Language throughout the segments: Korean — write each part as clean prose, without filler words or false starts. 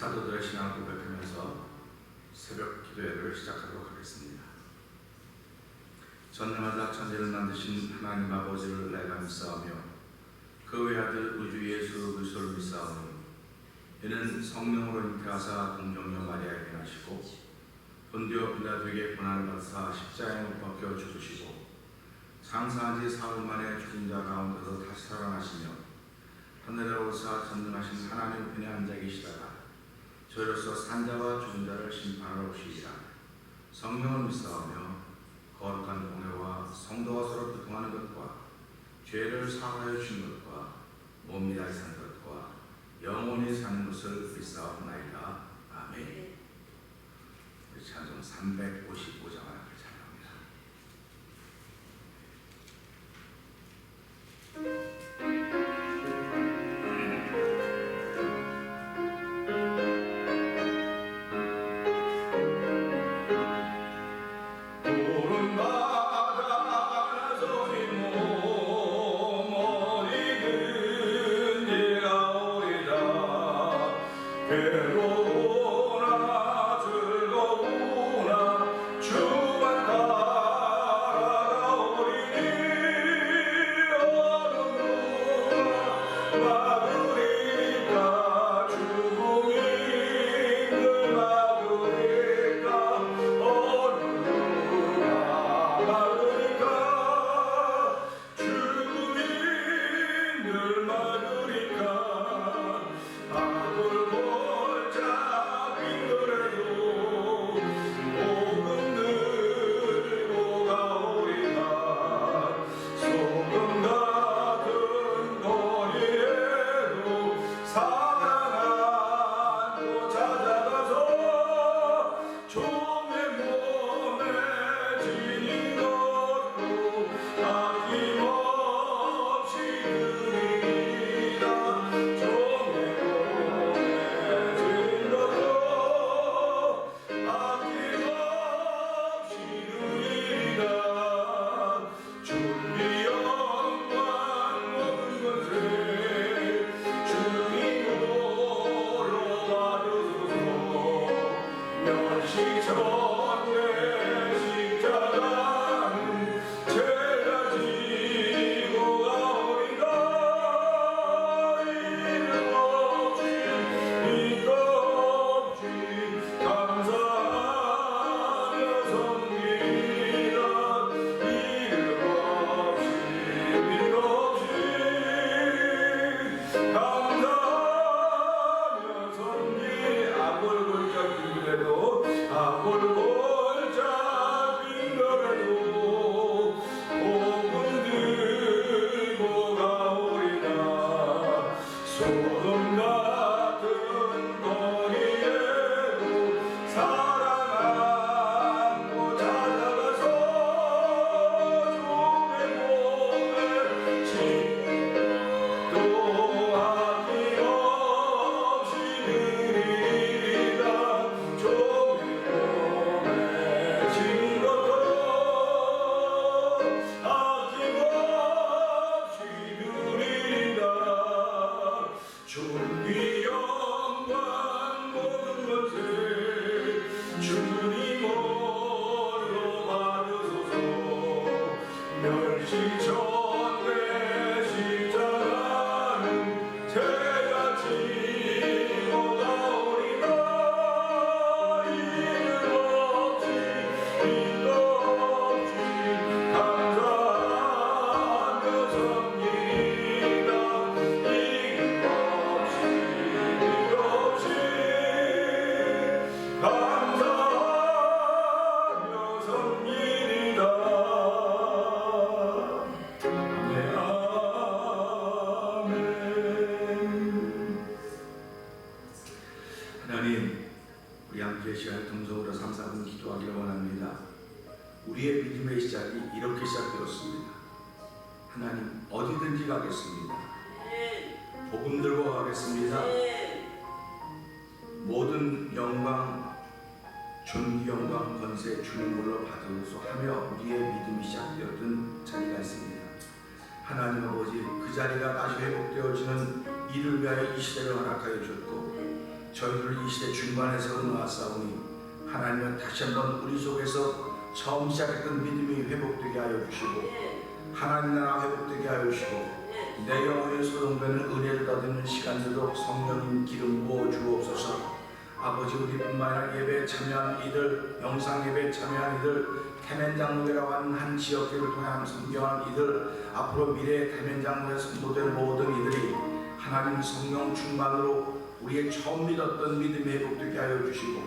사도들의 신앙을 고백하면서 새벽 기도회를 시작하도록 하겠습니다. 전능하다 천지를 만드신 하나님 아버지를 내가 믿사오며 그 외아들 우주 예수 그리스도를 믿사오니 이는 성령으로 잉태하사 동정녀 마리아에게 나시고 본디오 빌라도에게 고난을 받으사 십자가에 못 박혀 죽으시고 장사한 지 사흘 만에 죽은 자 가운데서 다시 살아나시며 하늘에 오르사 전능하신 하나님 편에 앉아 계시다가 저희로서 산자와 죽은 자를 심판하러 오시리라. 성령을 믿사오며 거룩한 공회와 성도가 서로 교통하는 것과 죄를 사하여 주신 것과 몸이 다시 사는 것과 영원히 사는 것을 믿사옵나이다. 아멘. 우리 찬송 355장 하나를 찬양합니다. 우리의 믿음의 시작이 이렇게 시작되었습니다. 하나님 어디든지 가겠습니다. 복음 들고 가겠습니다. 모든 영광, 존귀, 영광, 권세 주님으로 받으소서 하며 우리의 믿음이 시작되었던 자리가 있습니다. 하나님 아버지, 그 자리가 다시 회복되어지는 이를 위하여 이 시대를 허락하여 주셨고 저희들을 이 시대 중간에 세워놓았사오니 하나님은 다시 한번 우리 속에서 처음 시작했던 믿음이 회복되게 하여 주시고 하나님 나라 회복되게 하여 주시고 내 영혼에 소동되는 은혜를 받는 시간들도 성령님 기름 부어 주옵소서. 아버지, 우리뿐만 아니라 예배에 참여한 이들, 영상 예배에 참여한 이들, 태면장로회라고 하는 한 지역교회를 통한 섬겨한 이들, 앞으로 미래의 태면장로회 선포될 모든 이들이 하나님 성령 충만으로 우리의 처음 믿었던 믿음이 회복되게 하여 주시고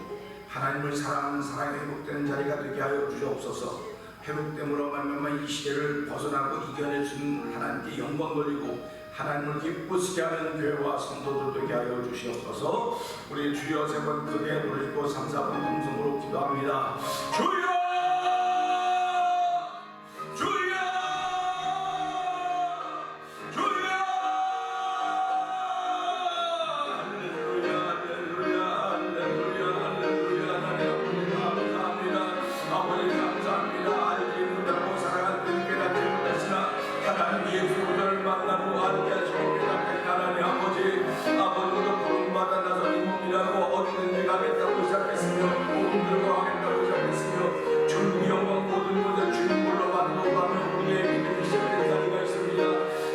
하나님을 사랑하는 사랑이 회복되는 자리가 되게 하여 주시옵소서. 회복됨으로 말미암아 이 시대를 벗어나고 이겨낼 수 있는 하나님께 영광 돌리고 하나님을 기쁘시게 하는 교회와 성도들 되게 하여 주시옵소서. 우리 주여 세 번 크게 부르시고 3, 4분 동성으로 기도합니다. 주여! 주여! 주여! 할렐루야, 할렐루야, 할렐루야, 할렐루야. 하나님 감사합니다. 아버지 감사합니다. 알지 못하고 살아갈 때 깨닫지 못했으나 하나님 예수를 만나고 알게 하시고 깨닫게 하나님 아버지도 부름받아 나서 이 몸이라고 어디든지 가겠다고 시작했으며 모든 들고 가겠다고 시작했으며 전국 영광 모든 것을 주님으로 만들고 가며 우리의 믿음이 시작된 자리가 있습니다.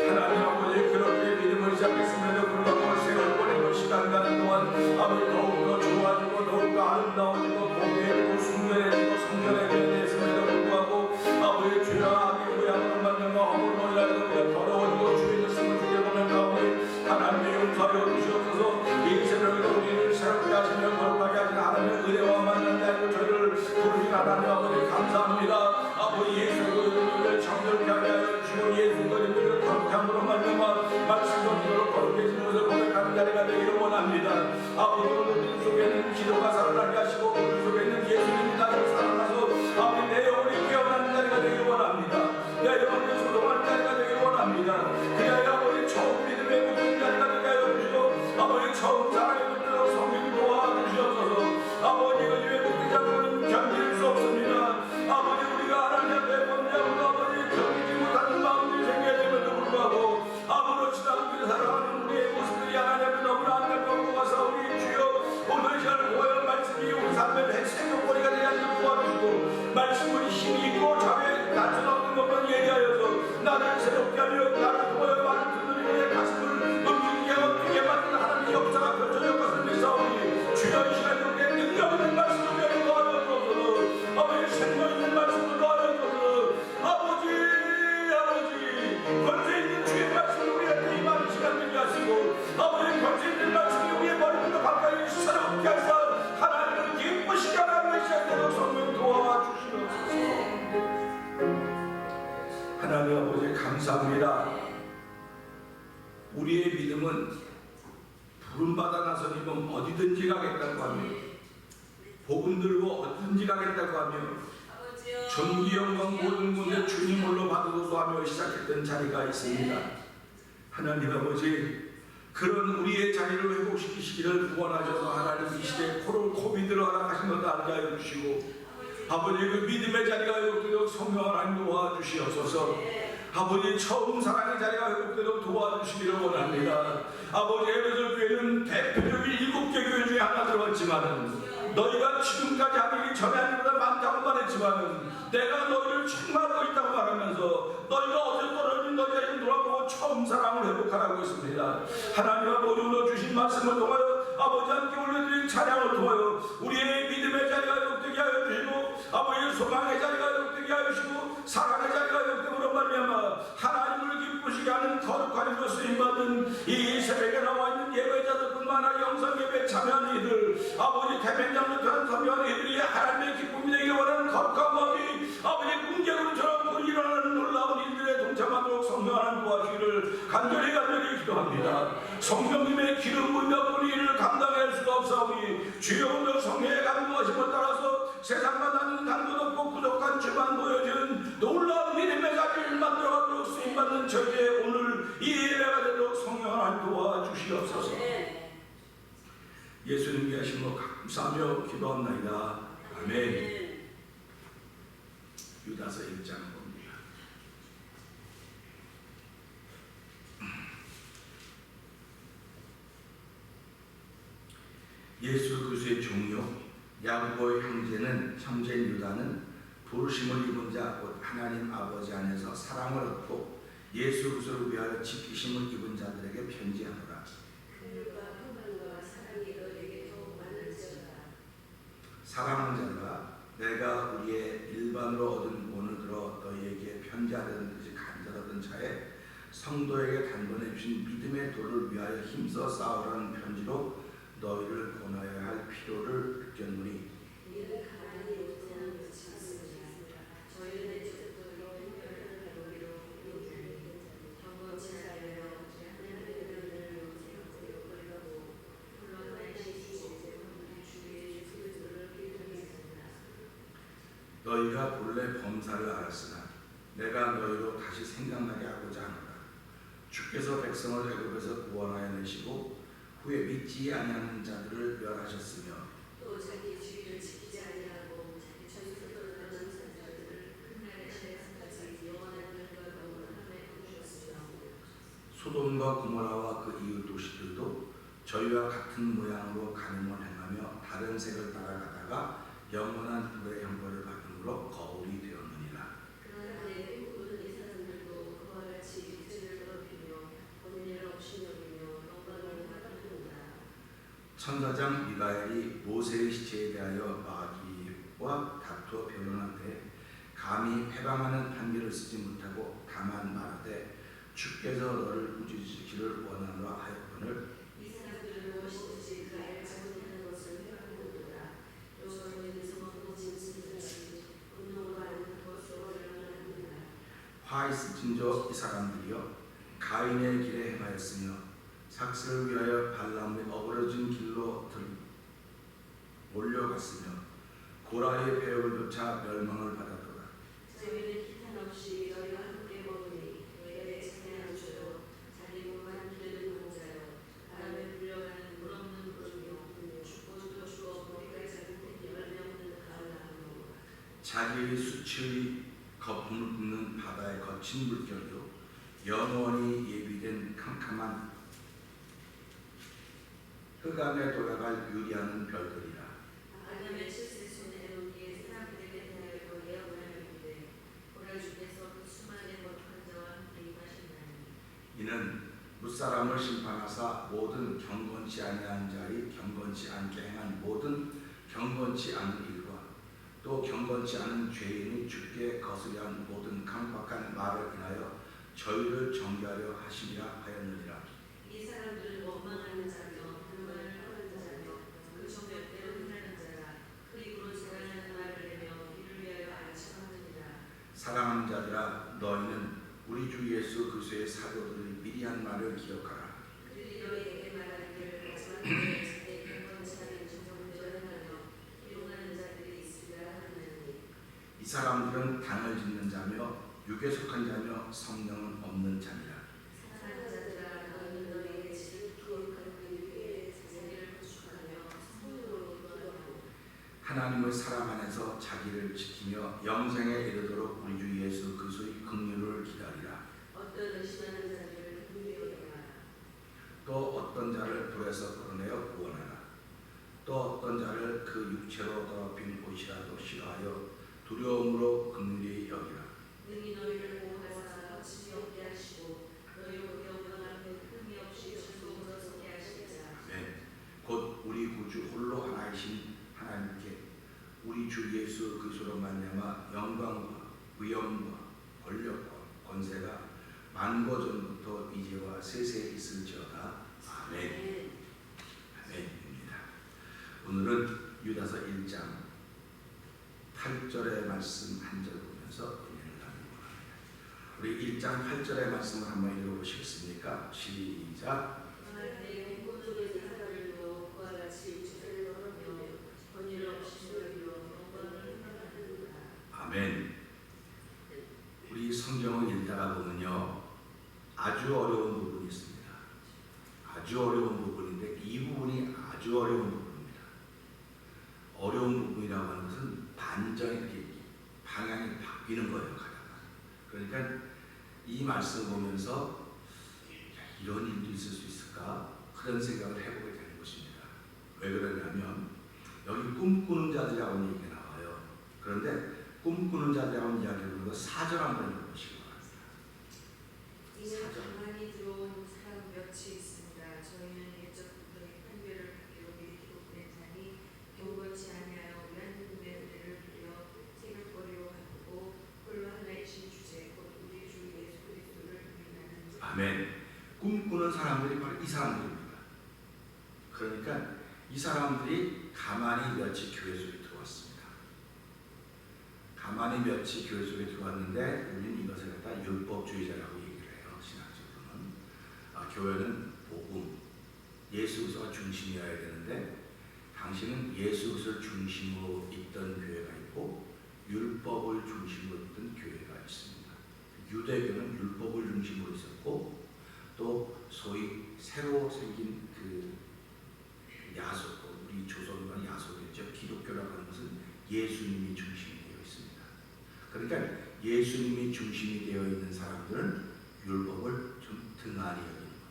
하나님 아버지 그렇게 믿음을 시작했음에도 불구하고 세월 보내고 시간 가는 동안 아버지 더욱더 좋아지고 더욱더 아름다워지고 공개해지고 순결해지고 성결해지고 불구하고 아버지 주야하게 우양을 만든 마음을 놀라고 더러워지고 주의 말씀을 죽여보는 가운데 하나님의 용서하여 주시옵소서. 이 새벽에 우리를 새롭게 하시며 거룩하게 하시는 하나님의 의뢰와 만난 자로 저희를 부르신 하나님 아버지 감사합니다. 아버지 예수 그리스도를 정결케 하게 하여 주시고 예수 그리스도를 거룩케 함으로 말미암아 말씀과 기도로 거룩해지는 것을 고백하는 자리가 되기를 원합니다. 아버지 우리 속에는 기도가 살아나게 하시고 우리 속에 있는 예수님이 다시 살아나서 아버지 내 영혼이 깨어나는 자리가 되기를 원합니다. 내 영혼이 소동하는 자리가 되기를 원합니다. 그냥 아버지 처음 믿음의 모든 자리가 되게 하여 주시고 아버지 처음 사랑의 문제로 성령 도와주시옵소서. 아버지 요즘에 믿는 자들은 견딜 수 없습니다. 아버지 우리가 하나님 앞에 범죄하고 아버지 견디지 못하는 마음이 생겨야 됨에도 불구하고 아무렇지도 않게 살아가는 우리의 모습들이 하나님 앞에 너무나 안타까운 것 같아 우리 주여 오늘 시간을 보여 말씀이 우리 삶의 생명거리가 되지 않도록 도와주시고 말씀은 힘이 있고 자유에 낮은 없는 것만 얘기하여서 나를 새롭게 하며 나를 보여 말을 듣는 내 가슴을 움직이게 하고 뛰게 만드는 하나님의 역사가 펼쳐질 것을 믿사오니 주여 이 시간 속에 능력 있는 말씀을 여기 도와주옵소서. 아버지 생명 있는 말씀을 도와주옵소서. 아버지 권세 있는 주의 말씀을 우리한테 임하는 시간 되게 하시고 아버지 권세 있는 말씀이 우리의 머리부터 가까이 새롭게 하사 하나님을 기쁘시게 하는 시간대로 성령 도와주시옵소서. 하나님 아버지 감사합니다. 우리의 믿음은 부름받아 나서니면 어디든지 가겠다고 하며 복음 들고 어디든지 가겠다고 하며 전기 영광 모든 곳에 주님 홀로 받으려고 하며 시작했던 자리가 있습니다. 하나님 아버지 그런 우리의 자리를 회복시키시기를 구원하셔서 하나님 이 시대에 코비드를 허락하신 것도 알게 하여 주시고 아버지 그 믿음의 자리가 회복되도록 성령 하나님 도와주시옵소서. 아버지 처음 사랑의 자리가 회복되도록 도와주시기를 원합니다. 아버지 에베소 교회는 대표적인 7개 교회 중에 하나 들어갔지만은 너희가 지금까지 하기 전에 하기보다 많다고만 했지만은 내가 너희를 충만하고 있다고 말하면서 너희가 어제 떨어진 너희가 돌아보고 처음 사랑을 회복하라고 했습니다. 하나님 아버지 오늘 주신 말씀을 통하여 아버지 함께 올려드린 찬양을 통하여 우리의 믿음의 자리가 회복되게 하여 주시고 아버지의 소망의 자리가 회복되게 하여 주시고 사랑의 자리가 회복됨으로 말미암아 하나님을 기쁘시게 하는 거룩한 것을 쓰임받은 이 새벽에 나와 있는 예배자들뿐만 아니라 영상예배에 참여하는 이들 아버지 대면장로 교한 참여하는 이들이 하나님의 기쁨이 되기를 원하는 거룩한 마음이 아버지 문제로처럼 일어나는 놀라운 일들에 동참하도록 성령 하나님 도와주기를 간절히 기도합니다. 성령님의 기름 부음 몇 분이 이를 감당할 수가 없사오니 주여 오늘 성령의 감동하심을 따라서 세상과 나는 단도 없고 부족한 주만 보여준 놀라운 믿음의 자리를 만들어가도록 쓰임받는 저희의 오늘 이 예배가 되도록 성령 하나님 도와주시옵소서. 예수님께 하신 것 감사하며 기도합나이다. 아멘. 유다서 1장 봅니다. 예수 그리스도의 종이요 야고보의 형제인 유다는 부르심을 입은 자 곧 하나님 아버지 안에서 사랑을 얻고 예수 그리스도를 위하여 지키심을 입은 자들에게 편지하노라. 사랑하는 자들아, 내가 우리의 일반으로 얻은 본을 들어 너희에게 편지하려는 듯이 간절하던 차에 성도에게 단번에 주신 믿음의 도를 위하여 힘써 싸우라는 편지로 너희를 권하여야 할 필요를 느꼈노니 너희가 본래 범사를 알았으나 내가 너희로 다시 생각나게 하고자 하노라. 주께서 백성을 애굽에서 구원하여 내시고 후에 믿지 아니하는 자들을 멸하셨으며 또 자기 주의를 지키지 아니하고 자기 전수를 떠나는 자들을 훗날에 세상까지 영원한 결과로 하나님에 부르셨으며 소돔과 고모라와 그 이웃 도시들도 저희와 같은 모양으로 가늠을 행하며 다른 색을 따라가다가 영원한 불의 형벌을 받음으로 거울이 되었느니라. 그러나 내 모든 이 사람들도 그와 같이 죄를 더럽히며 본인을 없이 여기며 영광을 받았느니라. 천사장 미가엘이 모세의 시체에 대하여 마귀와 다투어 변론한데 감히 해방하는 판결을 쓰지 못하고 다만 말하되 주께서 너를 꾸짖으시기를 원하노라 하였거늘 이 사람들은 무엇인지 그 알지 못하는 것을 회방하노라. 여호와는 성하고 짐승같이 운동으로 아는 것으로 열망하느니라. 화 있을진저 이 사람들이여 가인의 길에 행하였으며 삭스를 위하여 발람의 어그러진 길로 몰려갔으며 고라의 배역을 쫓아 멸망을 받았도다. 저희는 기탄 없이 너희와 함께 먹으니 내 찬양을 주여 자기 몸만 기르는 공자여 바람에 불려가는 물 없는 구름이요 죽고도 죽어 머리까지 작은 열매 없는 가을나무요 자기의 수치의 거품을 붓는 바다의 거친 물결이요 영원히 예비된 캄캄한 흑암에 돌아갈 유리하는 별들이라. 아담의 7세손의 우리의 사람들에게 대하여 예언하였는데 보라 주께서 그 수많은 거룩한 자와 함께 임하신다니 이는 무사람을 심판하사 모든 경건치 아니한 자의 경건치 않게 행한 모든 경건치 않은 일과 또 경건치 않은 죄인이 주께 거스려 한 모든 강박한 말을 인하여 저희를 정죄하려 하심이라 하였느니라. 이 사람들은 원망하는 자며 불만을 하는 자며 그 정욕대로 행하는 자라. 그 입으로 자랑하는 말을 내며 이를 위하여 안심하느니라. 사랑하는 자들아, 너희는 우리 주 예수 그리스도의 사도들이 미리 한 말을 기억하라. 그들이 너희에게 말하기를 마지막 때에 자기 경건치 않은 정욕대로 행하며 이용하는 자들이 있으리라 하느니 이 사람들은 당을 짓는 자며 육에 속한 자며 성령은 없는 자니라. 사랑하는 자들아 너희는 너희에게 지극히 거룩한 그 육의 자기를 구축하며 성령으로 기도하고 하나님의 사랑 안에서 자기를 지키며 영생에 이르도록 우리 주 예수 그리스도의 긍휼을 기다리라. 어떤 의심하는 자들을 긍휼히 여겨라. 또 어떤 자를 불에서 끌어내어 구원하라. 또 어떤 자를 그 육체로 더럽힌 옷이라도 싫어하여 두려움으로 긍휼히 여기라. 능히 너희를 보호하사 거침이 없게 하시고 너희 곧 영광 앞에 흠이 없이 즐거움으로 서게 하시자. 곧 우리 구주 홀로 하나이신 하나님께 우리 주 예수 그리스도로 말미암아 영광과 위엄과 권력과 권세가 만고 전부터 이제와 세세에 있을지어다. 아멘. 아멘입니다. 오늘은 유다서 1장 8절의 말씀 한 절 보면서 은혜를 나누고 합니다. 우리 1장 8절의 말씀을 한번 읽어보시겠습니까? 시작. 내 공고적인 사람들도 그와 같이 죄를 더럽히며 권위를 없이 여기며 영광을 흠모하느니라. 아멘. 우리 성경을 읽다가 보면요, 아주 어려운 부분이 있습니다. 아주 어려운 부분인데 이 부분이 아주 어려운 부분입니다. 어려운 부분이라고 하는 것은 방향이 바뀌는 거예요, 가다가. 그러니까 이 말씀 보면서 이런 일도 있을 수 있을까? 그런 생각을 해보게 되는 것입니다. 왜 그러냐면 여기 꿈꾸는 자들이라고 얘기가 나와요. 그런데 꿈꾸는 자들이라고 이야기하는 거 4절 한번 읽어보시기 바랍니다. 이는 가만히 들어온 사람 몇이 있습니다. 저희는 옛적부터 이 판결을 받기로 미리 기록된 자니 경건치 아니하여 우리한 꿈의 은혜를 빌려 새벽거리로 바꾸고 홀로 하나의 신주제 곧 우리 주 예수 그리스도를 부인하는 자. 아멘. 꿈꾸는 사람들이 바로 이 사람들입니다. 그러니까 이 사람들이 가만히 며칠 교회 속에 들어왔습니다. 가만히 며칠 교회 속에 들어왔는데 우리는 이것을 갖다 율법주의자라고 얘기를 해요. 신학적으로는. 교회는 복음, 예수 그리스도가 중심이어야 되는데 당신은 예수 그리스도를 중심으로 있던 교회가 있고 율법을 중심으로 있던 교회가 있습니다. 유대교는 율법을 중심으로 있었고 또 소위 새로 생긴 그 야속, 우리 조선과 야속이죠. 기독교라고 하는 것은 예수님이 중심이 되어 있습니다. 그러니까 예수님이 중심이 되어 있는 사람들은 율법을 좀 등한히 여기는 겁니다.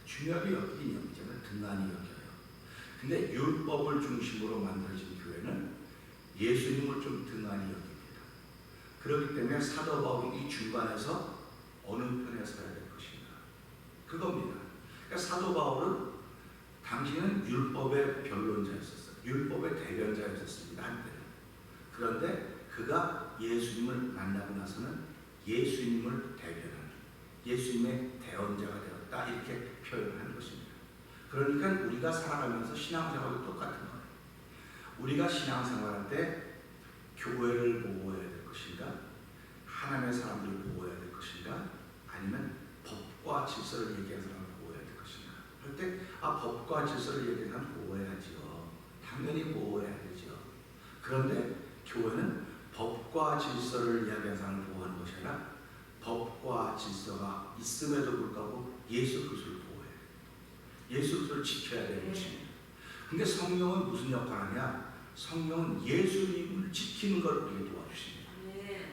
중요하게 여기긴 여기잖아요. 등한히 여겨요. 근데 율법을 중심으로 만들어진 교회는 예수님을 좀 등한히 여깁니다. 그렇기 때문에 사도 바울이 이 중간에서 어느 편에 서야 될 것인가 그겁니다. 그러니까 사도 바울은 당신은 율법의 변론자였었어요. 율법의 대변자였었습니다. 한때는. 그런데 그가 예수님을 만나고 나서는 예수님을 대변하는 예수님의 대언자가 되었다 이렇게 표현하는 것입니다. 그러니까 우리가 살아가면서 신앙생활도 똑같은 거예요. 우리가 신앙생활할 때 교회를 보호해야 될 것인가 하나님의 사람들을 보호해야 될 것인가 아니면 법과 질서를 얘기하는 사람을 보호해야 될 것인가 할 때 법과 질서를 얘기하는 사람을 보호해야죠. 당연히 보호해야 되죠. 그런데 교회는 법과 질서를 이야기하는 사람을 보호하는 것이 아니라 법과 질서가 있음에도 불구하고 예수 그리스도를 보호해야 돼요. 예수 그리스도를 지켜야 되는 것입니다. 근데 성령은 무슨 역할을 하냐? 성령은 예수님을 지키는 걸 우리에게 도와주십니다.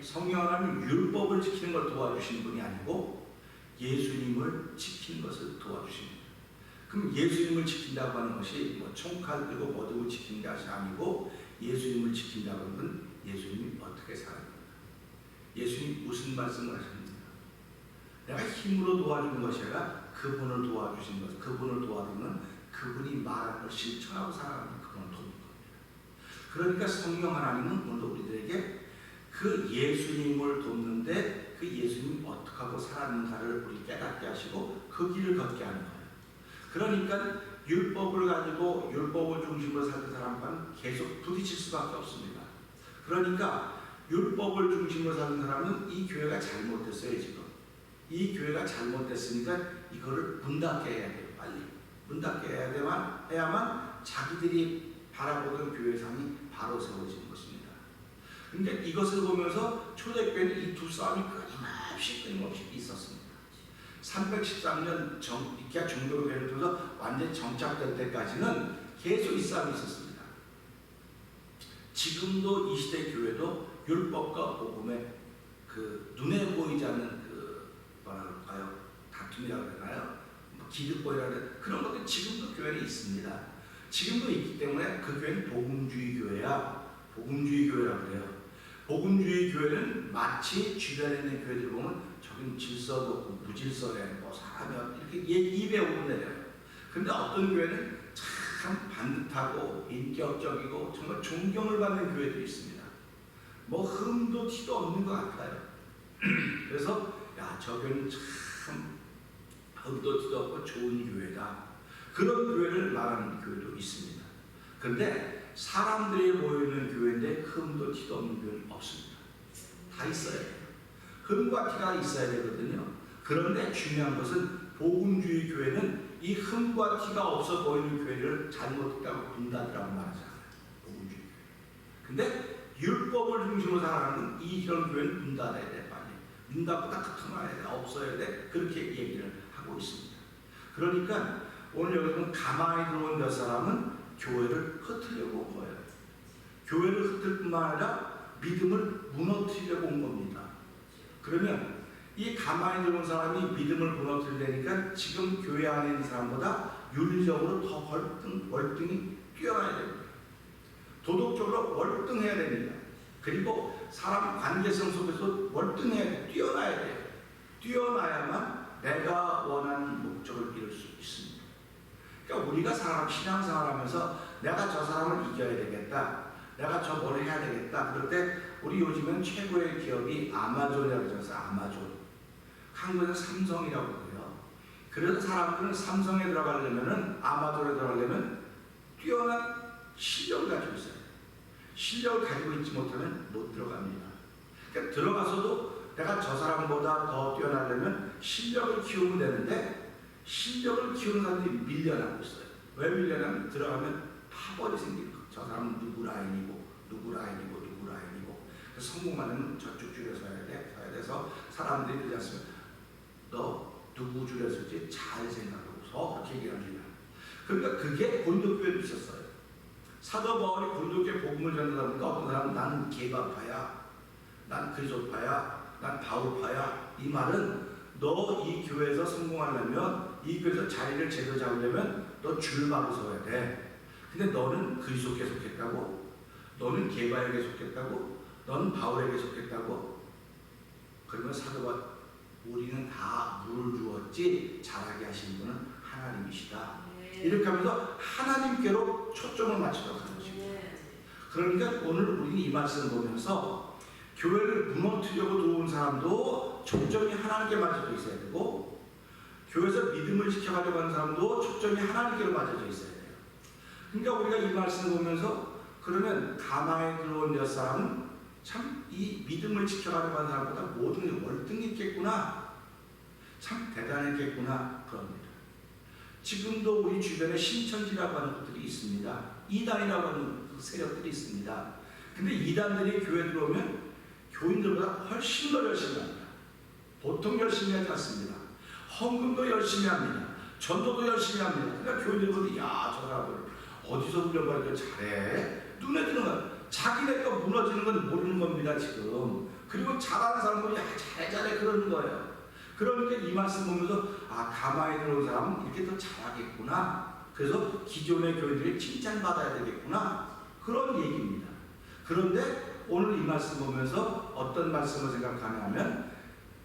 성령 하나님은 율법을 지키는 걸 도와주시는 분이 아니고 예수님을 지키는 것을 도와주십니다. 그럼 예수님을 지킨다고 하는 것이 뭐 총칼 들고 뭐 들고 지키는 것이 아니고 예수님을 지킨다고 하는 건 예수님이 어떻게 살았는가? 예수님이 무슨 말씀을 하셨는가? 내가 힘으로 도와주는 것이 아니라 그분을 도와주신 것, 그분을 도와주는 그분이 말한 걸 실천하고 살아가는 그분을 돕는 겁니다. 그러니까 성령 하나님은 오늘도 우리들에게 그 예수님을 돕는데 그 예수님이 어떻게 하고 살았는가를 우리 깨닫게 하시고 그 길을 걷게 하는 거예요. 그러니까 율법을 가지고 율법을 중심으로 사는 사람과는 계속 부딪힐 수밖에 없습니다. 그러니까 율법을 중심으로 사는 사람은 이 교회가 잘못됐어요. 지금 이 교회가 잘못됐으니까 이거를 문 닫게 해야 돼요. 빨리 문 닫게 해야만 자기들이 바라보던 교회상이 바로 세워지는 것입니다. 그러니까 이것을 보면서 초대교회는 이 두 싸움이 끊임없이 있었습니다. 313년 이케아 종교교회를 통해서 완전히 정착될 때까지는 계속 이 싸움이 있었습니다. 지금도 이 시대 교회도 율법과 복음의 그 눈에 보이지 않는 그 뭐랄까요? 다툼이라고 하나요? 기득권이라고 하나요? 그런 것도 지금도 교회에 있습니다. 지금도 있기 때문에 그 교회는 복음주의 교회야. 복음주의 교회라고 그래요. 복음주의 교회는 마치 주변에 있는 교회들 보면 저긴 질서도 없고 무질서래 뭐 사람이 이렇게 입에 오르내려요. 그런데 어떤 교회는 참 반듯하고 인격적이고 정말 존경을 받는 교회들이 있습니다. 뭐 흠도 티도 없는 것 같아요. 그래서 야, 저 교회는 참 흠도 티도 없고 좋은 교회다. 그런 교회를 말하는 교회도 있습니다. 그런데 사람들이 모여있는 교회인데 흠도 티도 없는 교회는 없습니다. 다 있어야 돼요. 흠과 티가 있어야 되거든요. 그런데 중요한 것은 복음주의 교회는 이 흠과 티가 없어 보이는 교회를 잘못했다고 문 닫으라고 말하잖아요. 복음주의 교회. 근데 율법을 중심으로 살아가는 이런 교회는 문 닫아야 돼. 빨리. 문 닫고 다 흩어놔야 돼. 없어야 돼. 그렇게 얘기를 하고 있습니다. 그러니까 오늘 여기 보면 가만히 들어온 몇 사람은 교회를 흩으려고 온 거예요. 교회를 흩을 뿐만 아니라 믿음을 무너뜨리려고 온 겁니다. 그러면 이 가만히 들어온 사람이 믿음을 무너뜨리려니까 지금 교회 안에 있는 사람보다 윤리적으로 더 월등히 뛰어나야 됩니다. 도덕적으로 월등해야 됩니다. 그리고 사람 관계성 속에서 월등해야 돼. 뛰어나야 돼요. 뛰어나야만 내가 원하는 목적을 이룰 수 있습니다. 그러니까 우리가 신앙생활하면서 내가 저 사람을 이겨야 되겠다, 내가 저 뭘 해야 되겠다, 그럴 때 우리 요즘은 최고의 기업이 아마존이라고 그러죠. 아마존. 한국에서 삼성이라고 그래요. 그래서 사람들은 삼성에 들어가려면은, 아마존에 들어가려면 뛰어난 실력을 가지고 있어요. 실력을 가지고 있지 못하면 못 들어갑니다. 그러니까 들어가서도 내가 저 사람보다 더 뛰어나려면 실력을 키우면 되는데, 실력을 키우는 사람들이 밀려나고 있어요. 왜 밀려나면 들어가면 파벌이 생기는 거예요. 저 사람은 누구 라인이고 누구 라인이고 누구 라인이고. 그래서 성공하려면 저쪽 줄에 서야 돼서 사람들이 그러지 않습니까? 너 누구 줄에 서지 잘 생각하고서 그렇게 얘기합니다. 그러니까 그게 고린도교회에 있었어요. 사도 바울이 고린도교회 복음을 전하다 보니까 어떤 사람은 나는 게바파야, 난 그리스도파야, 난 바울파야. 이 말은 너 이 교회에서 성공하려면, 이 교회에서 자리를 제대로 잡으려면 너 줄바로 서야 돼. 근데 너는 그리스도께 속했다고? 너는 게바에게 속했다고? 너는 바울에게 속했다고? 그러면 사도가 우리는 다 물을 주었지 잘하게 하신 분은 하나님이시다. 이렇게 하면서 하나님께로 초점을 맞추도록 하는 것입니다. 그러니까 오늘 우리는 이 말씀을 보면서 교회를 무너뜨리려고 들어온 사람도 초점이 하나님께 맞춰져 있어야 되고, 교회에서 믿음을 지켜가려고 하는 사람도 초점이 하나님께로 맞춰져 있어야 돼요. 그러니까 우리가 이 말씀을 보면서 그러면 가마에 들어온 엿사람은 참 이 믿음을 지켜가려고 하는 사람보다 모든 게 월등했겠구나, 참 대단했겠구나 그럽니다. 지금도 우리 주변에 신천지라고 하는 것들이 있습니다. 이단이라고 하는 세력들이 있습니다. 근데 이단들이 교회에 들어오면 교인들보다 훨씬 더 열심히 합니다. 보통 열심히 하지 않습니다. 헌금도 열심히 합니다. 전도도 열심히 합니다. 그러니까 교인들보다 야, 저 사람들 어디서 훈련받으니까 잘해? 눈에 띄는 거야. 자기네가 무너지는 건 모르는 겁니다 지금. 그리고 잘하는 사람들이 야, 잘해 그러는 거예요. 그러니까 이 말씀 보면서 아, 가마에 들어온 사람은 이렇게 더 잘하겠구나. 그래서 기존의 교인들이 칭찬받아야 되겠구나. 그런 얘기입니다. 그런데 오늘 이 말씀 보면서 어떤 말씀을 생각하냐면,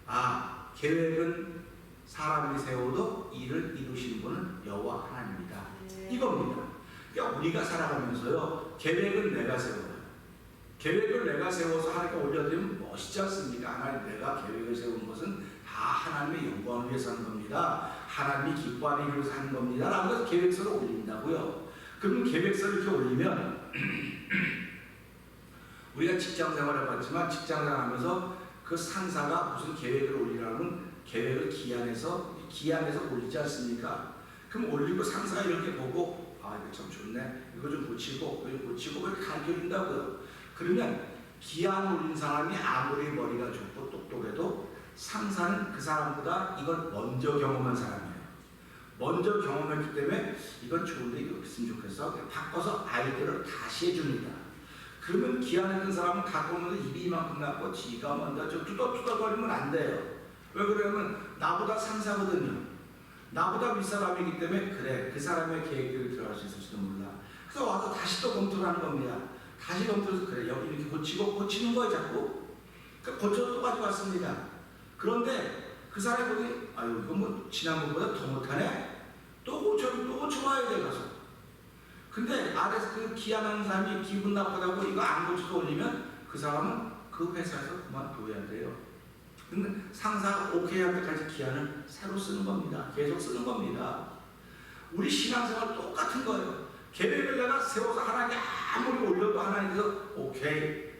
아, 계획은 사람이 세워도 이를 이루시는 분은 여호와 하나님이다. 이겁니다. 그러니까 우리가 살아가면서요, 계획은 내가 세워요. 계획을 내가 세워서 하나님께 올려드리면 멋있지 않습니까? 하나님, 내가 계획을 세운 것은 다 하나님의 영광을 위해서 하는 겁니다. 하나님이 기뻐하는 일을 위해서 하는 겁니다. 라고 해서 계획서를 올린다고요. 그럼 계획서를 이렇게 올리면 우리가 직장 생활을 해봤지만 직장 생활하면서 그 상사가 무슨 계획을 올리라면 계획을 기한해서 올리지 않습니까? 그럼 올리고 상사가 이렇게 보고 아, 이거 참 좋네, 이거 좀 고치고 이렇게 가르쳐준다고요. 그러면 기한 올린 사람이 아무리 머리가 좋고 똑똑해도 상사는 그 사람보다 이걸 먼저 경험한 사람이에요. 먼저 경험했기 때문에 이건 좋은데 이거 했으면 좋겠어, 바꿔서 아이디어를 다시 해줍니다. 그러면 기한했던 사람은 갖고 오면서 입이 이만큼 났고 지가 먼저 좀 투덜투덜거리면 안 돼요. 왜 그러냐면 나보다 상사거든요. 나보다 윗사람이기 때문에 그래, 그 사람의 계획대로 들어갈 수 있을지도 몰라. 그래서 와서 다시 또 검토를 하는 겁니다. 다시 검토해서 그래, 여기 이렇게 고치는 거예요 자꾸. 그러니까 고쳐서 또 가져왔습니다. 그런데 그 사람이 보니 아유, 이거 뭐 지난번보다 더 못하네? 또 고쳐와야 돼 가서. 근데 아래서 그 기한하는 사람이 기분 나쁘다고 이거 안 고쳐서 올리면 그 사람은 그 회사에서 그만둬야 돼요. 근데 상사가 오케이 할 때까지 기한을 새로 쓰는 겁니다. 계속 쓰는 겁니다. 우리 신앙생활 똑같은 거예요. 계획을 내가 세워서 하나님께 아무리 올려도 하나님께서 오케이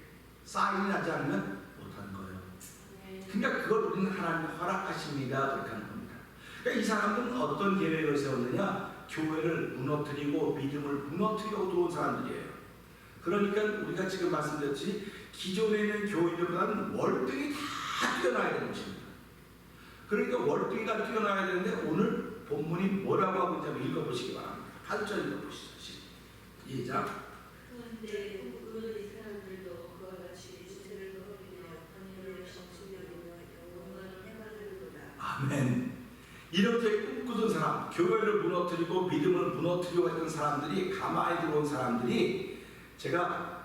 사인이 나지 않으면 못하는 거예요. 그러니까 그걸 우리는 하나님 허락하십니다. 그렇게 하는 겁니다. 그러니까 이 사람들은 어떤 계획을 세웠느냐? 교회를 무너뜨리고 믿음을 무너뜨리려고 들어온 사람들이에요. 그러니까 우리가 지금 말씀드렸지 기존에 있는 교인들보다는 월등히 다 뛰어나야 되는 것입니다. 그러니까 월등히 다 뛰어나야 되는데 오늘 본문이 뭐라고 하고 있는지 한번 읽어보시기 바랍니다. 8절 읽어보시죠. 시작. 그런데 오늘 이 사람들도 그와 같이 주제를 거르며 하나님을 성신여기며 영광을 해받으리로다. 아멘. 이렇게 꿈꾸던 사람, 교회를 무너뜨리고 믿음을 무너뜨리려고 했던 사람들이, 가만히 들어온 사람들이, 제가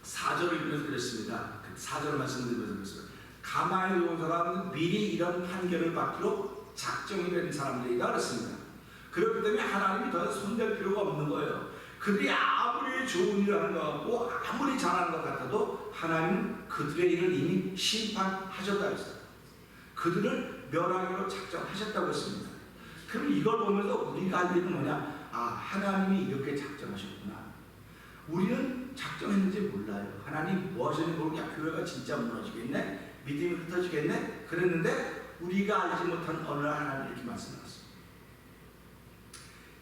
4절을 읽으면서 그랬습니다. 4절 말씀드리면서 그랬습니다. 가만히 들어온 사람은 미리 이런 판결을 받기로 작정이 된 사람들이다 그랬습니다. 그렇기 때문에 하나님이 더 손댈 필요가 없는 거예요. 그들이 아무리 좋은 일을 하는 것 같고 아무리 잘하는 것 같아도 하나님은 그들의 일을 이미 심판하셨다고 했어요. 그들을 멸하기로 작정하셨다고 했습니다. 그럼 이걸 보면서 우리가 할 일은 뭐냐? 아, 하나님이 이렇게 작정하셨구나. 우리는 작정했는지 몰라요. 하나님 뭐 하시는지 모르고, 야, 교회가 진짜 무너지겠네? 믿음이 흩어지겠네? 그랬는데 우리가 알지 못한 어느 날 하나님 이렇게 말씀하셨어요.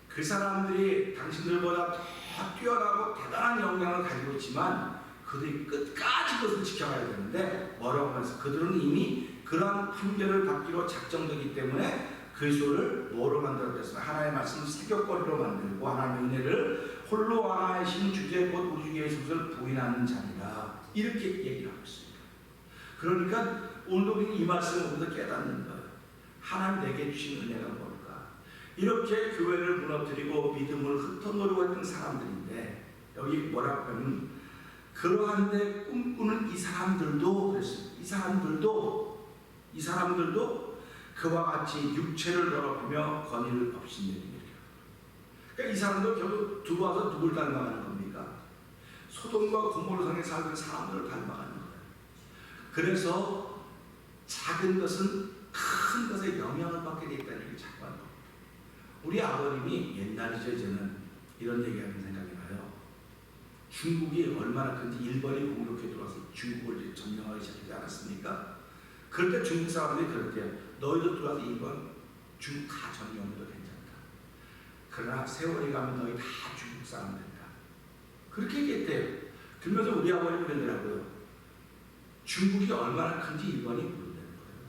그 사람들이 당신들보다 더 뛰어나고 대단한 역량을 가지고 있지만 그들이 끝까지 그것을 지켜가야 되는데 뭐라고 하면서 그들은 이미 그러한 판결을 받기로 작정되기 때문에 그 소를 뭐로 만들었겠습니까? 하나님의 말씀을 새벽거리로 만들고 하나님의 은혜를 홀로 하나이신 주제 곧 우리 주 예수를 부인하는 자니라, 이렇게 얘기를 하고 있습니다. 그러니까 오늘도 우리는 이 말씀을 오늘 깨닫는 거예요. 하나님 내게 주신 은혜가 뭘까? 이렇게 교회를 무너뜨리고 믿음을 흩어놓으려고 했던 사람들인데, 여기 뭐라고 하면 그러한데 꿈꾸는 이 사람들도 그랬습니다. 이 사람들도 그와 같이 육체를 더럽히며 권위를 업신여기는 거예요. 그러니까 이 사람도 결국 들어와서 누굴 닮아가는 겁니까? 소돔과 고모라 성에 살던 사람들을 닮아가는 거예요. 그래서 작은 것은 큰 것에 영향을 받게 돼 있다는 얘기를 자꾸 하는 겁니다. 우리 아버님이 옛날이죠, 저는 이런 얘기하는 생각이 나요. 중국이 얼마나 큰지 일본이 공격해 들어와서 중국을 점령하기 시작하지 않았습니까? 그럴 때 중국 사람들이 그랬대요. 너희도 들어와서 일본, 중국 다 점령해도 괜찮다. 그러나 세월이 가면 너희 다 중국 사람 된다. 그렇게 얘기했대요. 그러면서 우리 아버님이 그러더라고요. 중국이 얼마나 큰지 일본이 모른다는 거예요.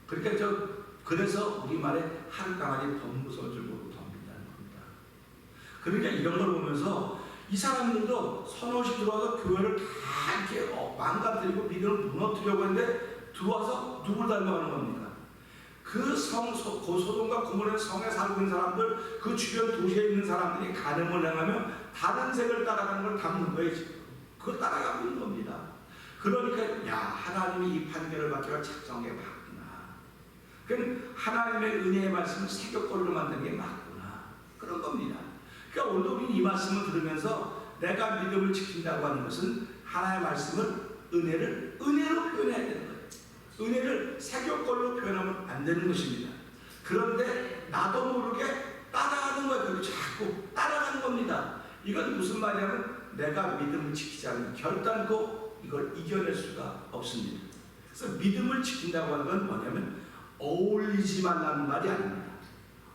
그러니까 그래서 우리말에 하룻강아지 범무서울 줄 모르고 덤빈다는 겁니다. 그러니까 이런 걸 보면서 이 사람들도 서너씩 들어와서 교회를 다 이렇게 망가뜨리고 믿음을 무너뜨리려고 했는데 들어와서 누굴 닮아가는 겁니까? 그 소돔과 고모라의 성에 살고 있는 사람들, 그 주변 도시에 있는 사람들이 간음을 행하며 다른 색을 따라가는 걸 담는 거예요. 그걸 따라가고 있는 겁니다. 그러니까 야, 하나님이 이 판결을 받기로 작정해 봤구나. 그럼 하나님의 은혜의 말씀을 새벽거리로 만든 게 맞구나. 그런 겁니다. 그러니까 오늘 우리는 이 말씀을 들으면서 내가 믿음을 지킨다고 하는 것은 하나님의 말씀을 은혜로 표현해야 되는 거예요. 은혜를 새벽걸로 표현하면 안 되는 것입니다. 그런데 나도 모르게 따라가는 거예요. 자꾸 따라가는 겁니다. 이건 무슨 말이냐면 내가 믿음을 지키지 않으면 결단코 이걸 이겨낼 수가 없습니다. 그래서 믿음을 지킨다고 하는 건 뭐냐면 어울리지 말라는 말이 아닙니다.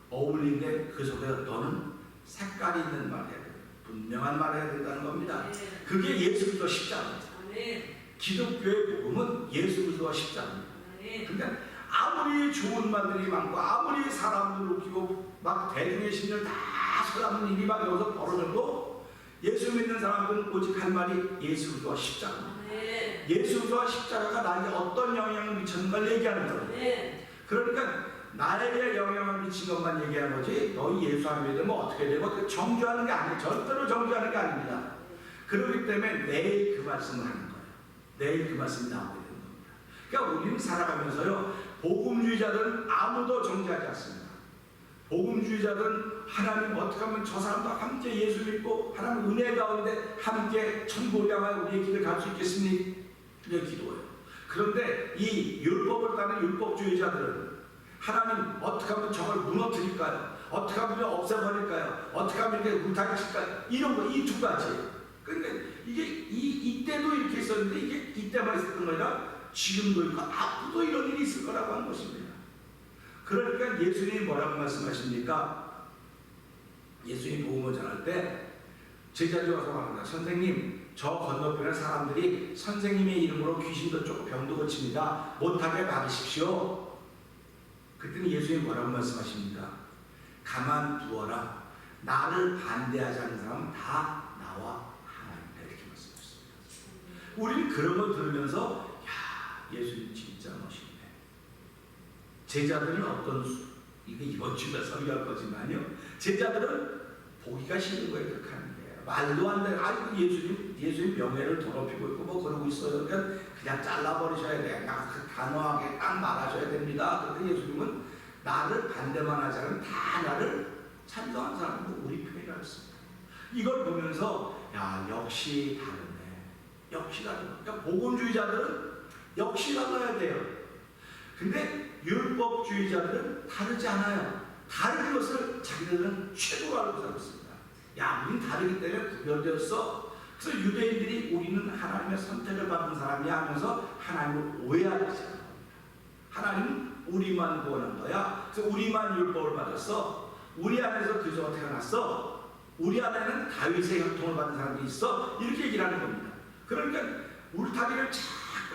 어울리는데 그 속에서 너는 색깔이 있는 말 해야 돼요. 분명한 말 해야 된다는 겁니다. 그게 예수 그리스도 십자가입니다. 기독교의 복음은 예수 그리스도와 십자가입니다. 그러니까 아무리 좋은 말들이 많고 아무리 사람들 웃기고 막 대중의 심리를 다 사람은 일이 막 여기서 벌어져도 예수 믿는 사람들은 오직 한 말이 예수 그리스도와 십자가입니다. 예수 그리스도와 십자가가 나에게 어떤 영향을 미쳤는가를 얘기하는 거예요. 그러니까 나에게 영향을 미친 것만 얘기하는 거지 너희 예수 안 믿으면 어떻게 되고 정죄하는 게 아니에요. 절대로 정죄하는 게 아닙니다. 그렇기 때문에 내일 그 말씀을 하는 거예요. 내일 그 말씀이 나오게 되는 겁니다. 그러니까 우리는 살아가면서요, 복음주의자들은 아무도 정죄하지 않습니다. 복음주의자들은 하나님 어떻게 하면 저 사람과 함께 예수 믿고 하나님 은혜 가운데 함께 천국을 향하여 우리의 길을 갈 수 있겠습니까? 그냥 기도해요. 그런데 이 율법을 따는 율법주의자들은 하나님 어떻게 하면 저걸 무너뜨릴까요? 어떻게 하면 없애버릴까요? 어떻게 하면 이렇게 울타리칠까요? 이런 거, 이 두 가지. 그러니까 이게 이때도 이렇게 있었는데 이게 이때만 있었던 거니까 지금도 있고 앞으로도 이런 일이 있을 거라고 하는 것입니다. 그러니까 예수님이 뭐라고 말씀하십니까? 예수님이 복음을 전할 때 제자들이 와서 말합니다. 선생님, 저 건너편에 사람들이 선생님의 이름으로 귀신도 쫓고 병도 고칩니다. 못하게 막으십시오. 그때는 예수님이 뭐라고 말씀하십니까? 가만두어라. 나를 반대하지 않는 사람은 다 나와 하나님이다. 이렇게 말씀하셨습니다. 우리는 그런 걸 들으면서 야, 예수님 진짜 멋있네. 제자들은 어떤 이거 이번 주에 설교할 거지만요. 제자들은 보기가 싫은 거예요. 그렇게 하는 게. 말도 안 돼. 아이고 예수님 명예를 더럽히고 있고 뭐 그러고 있어요. 그냥 잘라버리셔야 돼. 그냥 단호하게 딱 말하셔야 됩니다. 그런데 예수님은 나를 반대만 하지 않으면 다 나를 찬성한 사람도 우리 편이라고 했습니다. 이걸 보면서 야 역시 다르네. 역시 다르네. 그러니까 복음주의자들은 역시 달라야 돼요. 근데 율법주의자들은 다르지 않아요. 다른 것을 자기들은 최고로 알고 살았습니다. 야, 우린 다르기 때문에 구별되었어. 그래서 유대인들이 우리는 하나님의 선택을 받은 사람이야 하면서 하나님을 오해하기 시작합니다. 하나님은 우리만 구원한 거야. 그래서 우리만 율법을 받았어. 우리 안에서 그리스도가 태어났어. 우리 안에는 다윗의 혈통을 받은 사람이 있어. 이렇게 얘기를 하는 겁니다. 그러니까 울타리를